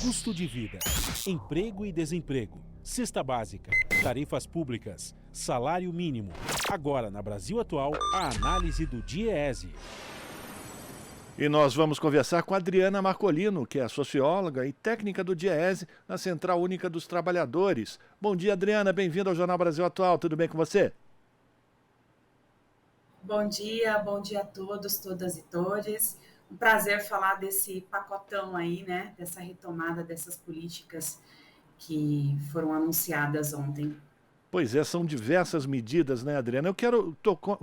Custo de vida, emprego e desemprego, cesta básica, tarifas públicas, salário mínimo. Agora, na Brasil Atual, a análise do DIEESE. E nós vamos conversar com a Adriana Marcolino, que é socióloga e técnica do DIEESE na Central Única dos Trabalhadores. Bom dia, Adriana, bem-vinda ao Jornal Brasil Atual, tudo bem com você? Bom dia a todos, todas e todes. Um prazer falar desse pacotão aí, né, dessa retomada dessas políticas que foram anunciadas ontem. Pois é, são diversas medidas, né, Adriana? Eu quero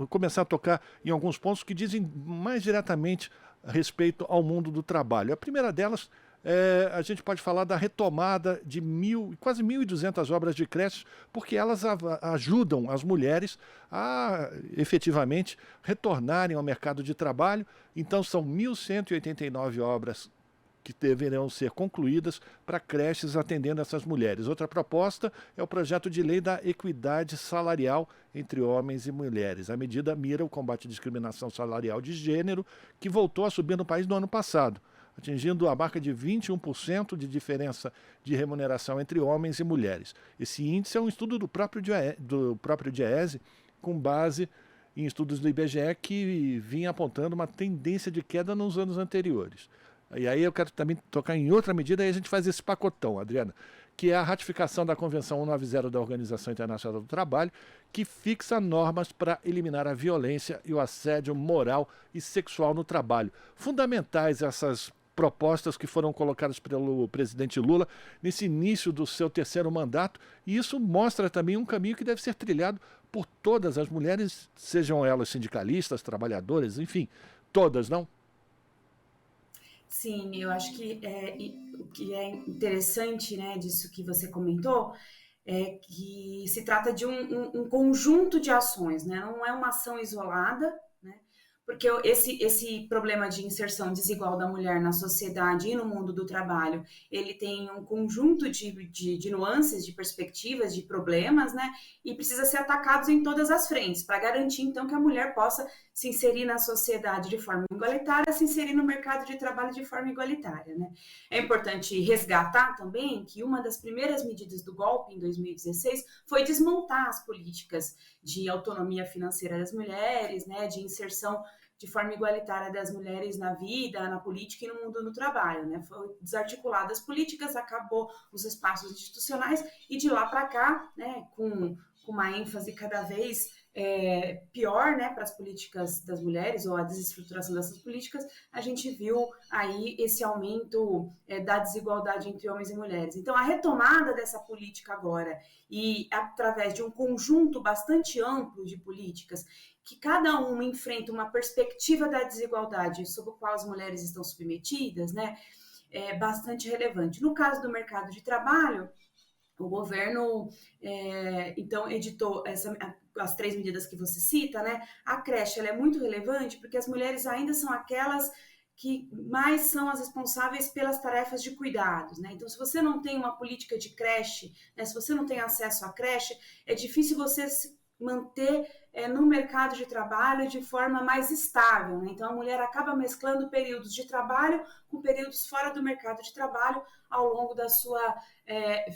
começar a tocar em alguns pontos que dizem mais diretamente a respeito ao mundo do trabalho. A primeira delas, a gente pode falar da retomada de quase 1.200 obras de creches, porque elas ajudam as mulheres a efetivamente retornarem ao mercado de trabalho. Então são 1.189 obras que deverão ser concluídas para creches atendendo essas mulheres. Outra proposta é o projeto de lei da equidade salarial entre homens e mulheres. A medida mira o combate à discriminação salarial de gênero, que voltou a subir no país no ano passado, atingindo a marca de 21% de diferença de remuneração entre homens e mulheres. Esse índice é um estudo do próprio DIEESE, com base em estudos do IBGE que vinha apontando uma tendência de queda nos anos anteriores. E aí eu quero também tocar em outra medida, e a gente faz esse pacotão, Adriana, que é a ratificação da Convenção 190 da Organização Internacional do Trabalho, que fixa normas para eliminar a violência e o assédio moral e sexual no trabalho. Fundamentais essas propostas que foram colocadas pelo presidente Lula nesse início do seu terceiro mandato, e isso mostra também um caminho que deve ser trilhado por todas as mulheres, sejam elas sindicalistas, trabalhadoras, enfim, todas, não? Sim, eu acho que o que é interessante, né, disso que você comentou, é que se trata de um conjunto de ações, né, não é uma ação isolada, né, porque esse problema de inserção desigual da mulher na sociedade e no mundo do trabalho, ele tem um conjunto de nuances, de perspectivas, de problemas, né, e precisa ser atacado em todas as frentes, para garantir, então, que a mulher possa se inserir na sociedade de forma igualitária, se inserir no mercado de trabalho de forma igualitária, né. É importante resgatar também que uma das primeiras medidas do golpe, em 2016, foi desmontar as políticas de autonomia financeira das mulheres, né, de inserção de forma igualitária das mulheres na vida, na política e no mundo do trabalho, né? Foi desarticulada as políticas, acabou os espaços institucionais e de lá para cá, né, com uma ênfase cada vez pior, né, para as políticas das mulheres ou a desestruturação dessas políticas, a gente viu aí esse aumento da desigualdade entre homens e mulheres. Então, a retomada dessa política agora e através de um conjunto bastante amplo de políticas que cada uma enfrenta uma perspectiva da desigualdade sobre a qual as mulheres estão submetidas, né, é bastante relevante. No caso do mercado de trabalho, o governo, então, editou as 3 medidas que você cita, né? A creche, ela é muito relevante porque as mulheres ainda são aquelas que mais são as responsáveis pelas tarefas de cuidados, né? Então, se você não tem uma política de creche, né, se você não tem acesso à creche, é difícil você se manter no mercado de trabalho de forma mais estável, né? Então a mulher acaba mesclando períodos de trabalho com períodos fora do mercado de trabalho ao longo da sua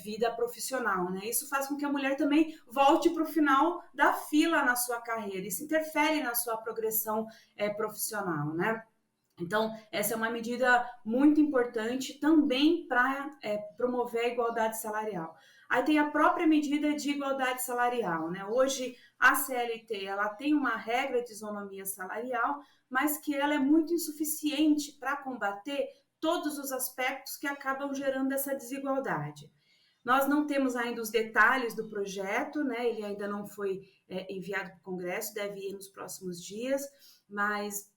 vida profissional, né? Isso faz com que a mulher também volte para o final da fila na sua carreira, isso interfere na sua progressão profissional, né? Então, essa é uma medida muito importante também para promover a igualdade salarial. Aí tem a própria medida de igualdade salarial, né? Hoje, a CLT, ela tem uma regra de isonomia salarial, mas que ela é muito insuficiente para combater todos os aspectos que acabam gerando essa desigualdade. Nós não temos ainda os detalhes do projeto, né? Ele ainda não foi enviado para o Congresso, deve ir nos próximos dias, mas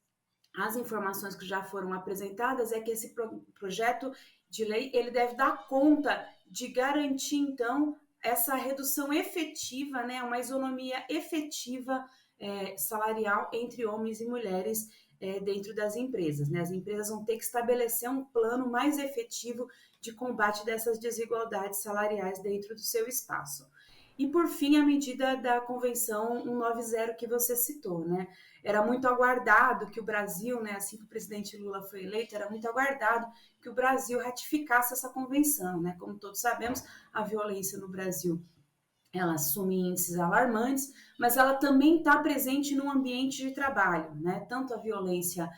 as informações que já foram apresentadas é que esse projeto de lei, ele deve dar conta de garantir, então, essa redução efetiva, né, uma isonomia efetiva salarial entre homens e mulheres dentro das empresas, né? As empresas vão ter que estabelecer um plano mais efetivo de combate dessas desigualdades salariais dentro do seu espaço. E, por fim, a medida da Convenção 190 que você citou, né? Era muito aguardado que o Brasil, né, assim que o presidente Lula foi eleito, era muito aguardado que o Brasil ratificasse essa convenção, né? Como todos sabemos, a violência no Brasil, ela assume índices alarmantes, mas ela também está presente no ambiente de trabalho, né? Tanto a violência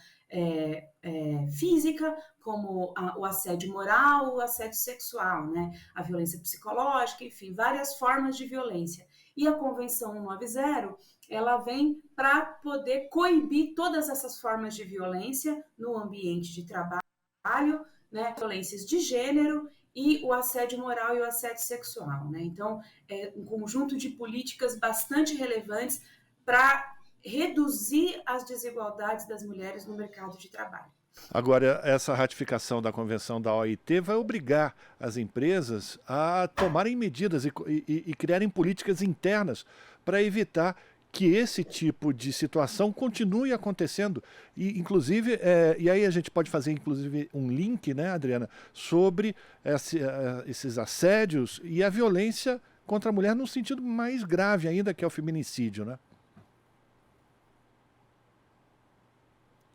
física, como o assédio moral, o assédio sexual, né? A violência psicológica, enfim, várias formas de violência. E a Convenção 190, ela vem para poder coibir todas essas formas de violência no ambiente de trabalho, né? Violências de gênero e o assédio moral e o assédio sexual, né? Então, é um conjunto de políticas bastante relevantes para reduzir as desigualdades das mulheres no mercado de trabalho. Agora, essa ratificação da Convenção da OIT vai obrigar as empresas a tomarem medidas e criarem políticas internas para evitar que esse tipo de situação continue acontecendo. E, inclusive, e aí a gente pode fazer, inclusive, um link, né, Adriana, sobre esses assédios e a violência contra a mulher num sentido mais grave ainda, que é o feminicídio, né?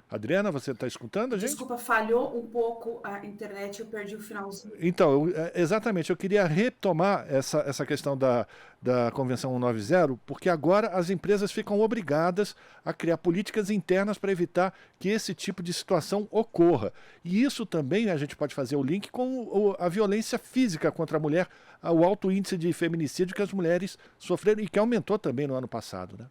Adriana, você está escutando a gente? Desculpa, falhou um pouco a internet, eu perdi o finalzinho. Então, exatamente, eu queria retomar essa questão da Convenção 190, porque agora as empresas ficam obrigadas a criar políticas internas para evitar que esse tipo de situação ocorra. E isso também a gente pode fazer o link com a violência física contra a mulher, o alto índice de feminicídio que as mulheres sofreram e que aumentou também no ano passado, né?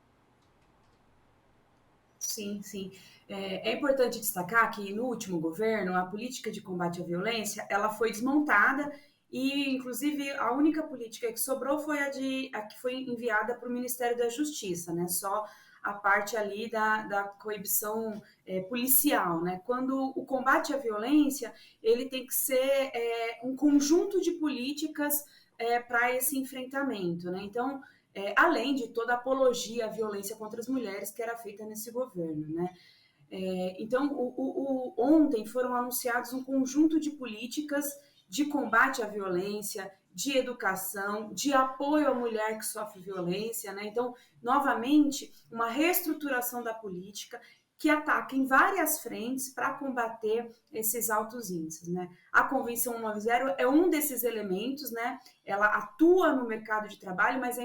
Sim, sim. É importante destacar que no último governo, a política de combate à violência, ela foi desmontada e, inclusive, a única política que sobrou foi a que foi enviada para o Ministério da Justiça, né? Só a parte ali da coibição policial, né? Quando o combate à violência, ele tem que ser um conjunto de políticas para esse enfrentamento, né? Então, além de toda a apologia à violência contra as mulheres que era feita nesse governo, né? Então, ontem foram anunciados um conjunto de políticas de combate à violência, de educação, de apoio à mulher que sofre violência, né? Então, novamente, uma reestruturação da política que ataca em várias frentes para combater esses altos índices, né? A Convenção 190 é um desses elementos, né? Ela atua no mercado de trabalho, mas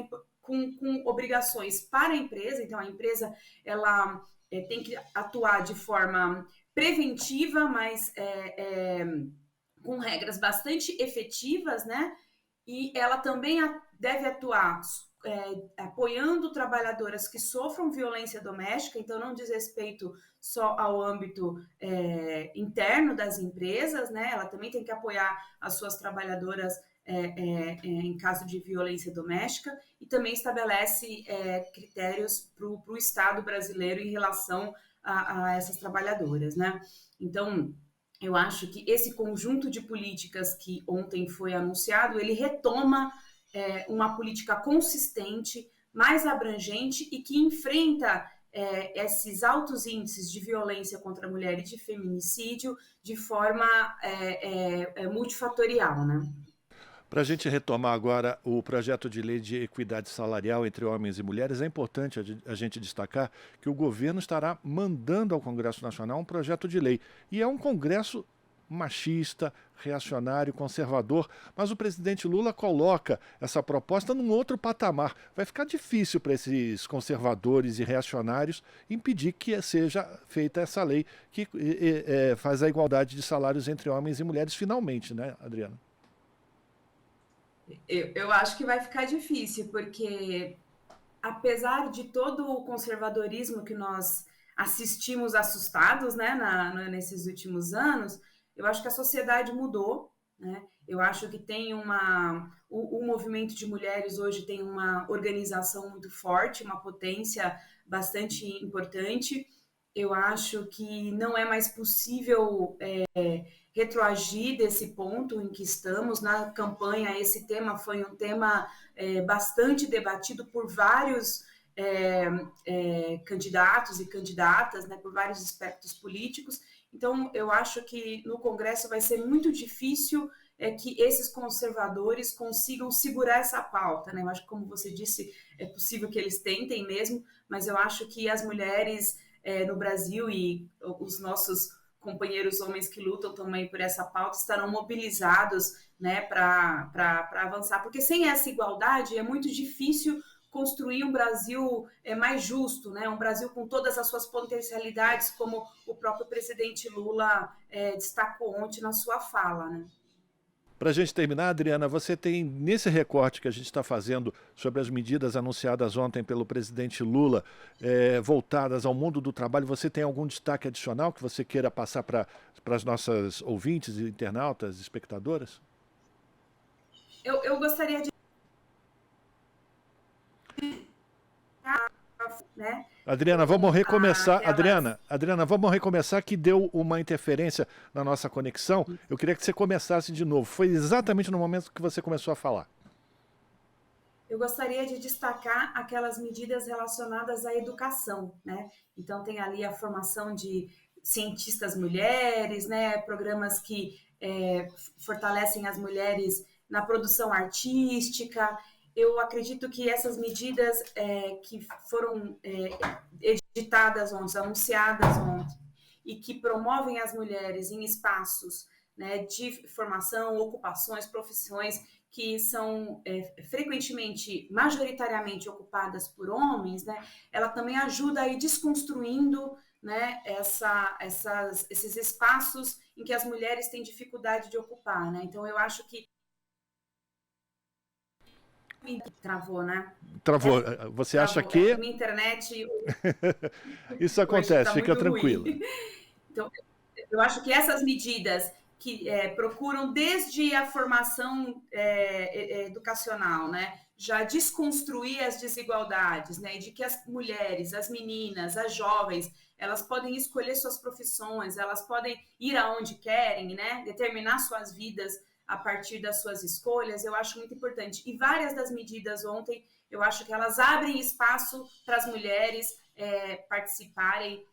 com obrigações para a empresa. Então, a empresa, ela tem que atuar de forma preventiva, mas com regras bastante efetivas, né? E ela também deve atuar apoiando trabalhadoras que sofram violência doméstica, então não diz respeito só ao âmbito interno das empresas, né? Ela também tem que apoiar as suas trabalhadoras em caso de violência doméstica e também estabelece critérios para o Estado brasileiro em relação a essas trabalhadoras, né? Então, eu acho que esse conjunto de políticas que ontem foi anunciado, ele retoma uma política consistente, mais abrangente e que enfrenta esses altos índices de violência contra a mulher e de feminicídio de forma multifatorial, né? Para a gente retomar agora o projeto de lei de equidade salarial entre homens e mulheres, é importante a gente destacar que o governo estará mandando ao Congresso Nacional um projeto de lei. E é um Congresso machista, reacionário, conservador, mas o presidente Lula coloca essa proposta num outro patamar. Vai ficar difícil para esses conservadores e reacionários impedir que seja feita essa lei que faz a igualdade de salários entre homens e mulheres finalmente, né, Adriana? Eu acho que vai ficar difícil, porque apesar de todo o conservadorismo que nós assistimos assustados, né, nesses últimos anos, eu acho que a sociedade mudou, né? Eu acho que tem o movimento de mulheres hoje tem uma organização muito forte, uma potência bastante importante. Eu acho que não é mais possível retroagir desse ponto em que estamos. Na campanha, esse tema foi um tema bastante debatido por vários candidatos e candidatas, né, por vários espectros políticos. Então, eu acho que no Congresso vai ser muito difícil que esses conservadores consigam segurar essa pauta, né? Eu acho que, como você disse, é possível que eles tentem mesmo, mas eu acho que as mulheres no Brasil e os nossos companheiros homens que lutam também por essa pauta estarão mobilizados, né, para avançar, porque sem essa igualdade é muito difícil construir um Brasil mais justo, né? Um Brasil com todas as suas potencialidades, como o próprio presidente Lula destacou ontem na sua fala, né? Para a gente terminar, Adriana, você tem, nesse recorte que a gente está fazendo sobre as medidas anunciadas ontem pelo presidente Lula, voltadas ao mundo do trabalho, você tem algum destaque adicional que você queira passar para as nossas ouvintes, internautas, espectadoras? Eu gostaria de... né? Adriana, vamos recomeçar. Adriana, vamos recomeçar, que deu uma interferência na nossa conexão. Eu queria que você começasse de novo. Foi exatamente no momento que você começou a falar. Eu gostaria de destacar aquelas medidas relacionadas à educação, né? Então tem ali a formação de cientistas mulheres, né? Programas que fortalecem as mulheres na produção artística. Eu acredito que essas medidas que foram editadas ontem, anunciadas ontem, e que promovem as mulheres em espaços, né, de formação, ocupações, profissões que são frequentemente, majoritariamente ocupadas por homens, né, ela também ajuda a ir desconstruindo, né, esses espaços em que as mulheres têm dificuldade de ocupar, né? Então eu acho que travou, né? Travou. Você acha que... Minha internet... Isso acontece, fica tranquilo. Então, eu acho que essas medidas que procuram, desde a formação educacional, né, já desconstruir as desigualdades, né, de que as mulheres, as meninas, as jovens, elas podem escolher suas profissões, elas podem ir aonde querem, né, determinar suas vidas a partir das suas escolhas, eu acho muito importante. E várias das medidas ontem, eu acho que elas abrem espaço para as mulheres participarem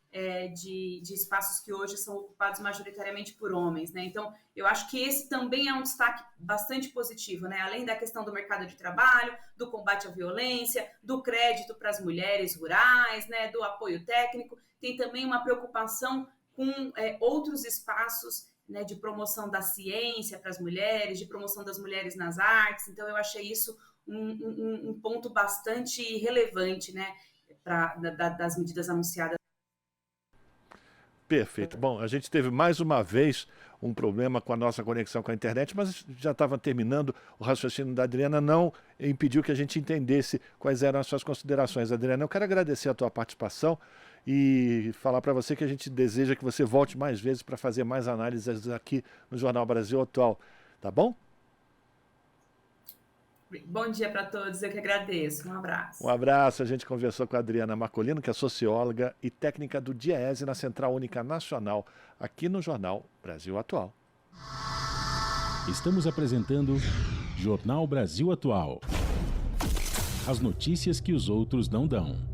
de espaços que hoje são ocupados majoritariamente por homens, né? Então, eu acho que esse também é um destaque bastante positivo, né? Além da questão do mercado de trabalho, do combate à violência, do crédito para as mulheres rurais, né? Do apoio técnico, tem também uma preocupação com outros espaços, né, de promoção da ciência para as mulheres, de promoção das mulheres nas artes. Então, eu achei isso um ponto bastante relevante, né, das medidas anunciadas. Perfeito. Bom, a gente teve mais uma vez um problema com a nossa conexão com a internet, mas já estava terminando. O raciocínio da Adriana não impediu que a gente entendesse quais eram as suas considerações. Adriana, eu quero agradecer a tua participação e falar para você que a gente deseja que você volte mais vezes para fazer mais análises aqui no Jornal Brasil Atual. Tá bom? Bom dia para todos, eu que agradeço. Um abraço. Um abraço. A gente conversou com a Adriana Marcolino, que é socióloga e técnica do DIEESE na Central Única Nacional, aqui no Jornal Brasil Atual. Estamos apresentando Jornal Brasil Atual. As notícias que os outros não dão.